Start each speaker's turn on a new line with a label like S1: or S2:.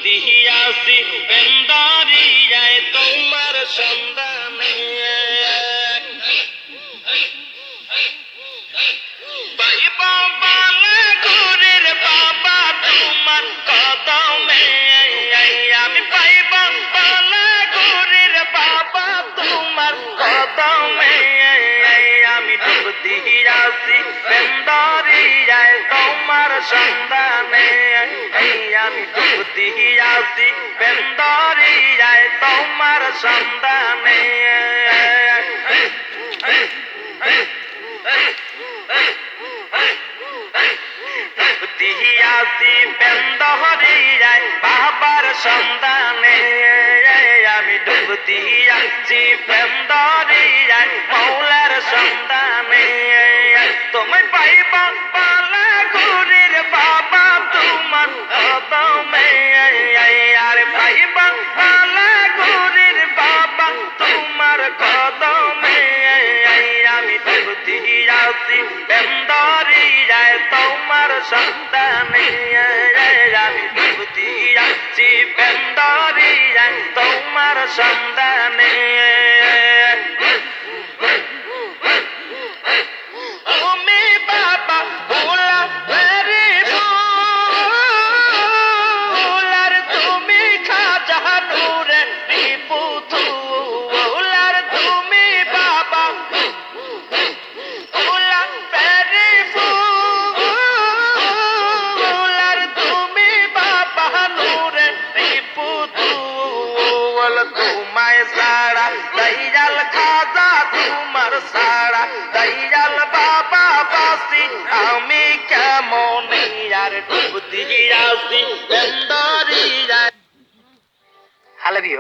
S1: দিয়াছি পেন্দারিয়ায় তোমার সন্ধানে পাইবা বালা ঘুরের বাবা তোমার কদমে আমি পাইবা বালা ঘুরের বাবা তোমার কদমে আমি ডুব দিয়াছি পেন্দারিয়ায় তোমার সন্ধানে আমি ডুব দিয়াছি পেন্দারিয়ায় তোমার সন্ধানে দিয়াছি পেন্দারিয়ায় বাবার সন্ধানে আমি ডুব দিয়াছি পেন্দারিয়ায় মৌলার সন্ধানে তুমি পাইবা পালা ঘুরের বাবা তোমার কদমে আর পাইবা পালা ঘুরের বাবা তোমার কদমে আমি ডুব দিয়াছি পেন্দারিয়ায় তোমার সন্তানে আমি ডুব দিয়াছি পেন্দারিয়ায় তোমার সন্তানে তুমি বাবা ভোলা রে ভোলার তুমি খাজা নূরে পুতুলার তুমি বাবা ভোলা রে ভোলার তুমি বাবা নূরে পুতুল তোমায় সারা দয়াল খাজা তোমার সারা দয়াল বাবা বাসি আমি কেমন আর ডুব দিয়াছি পেন্দারিয়ায়। I love you.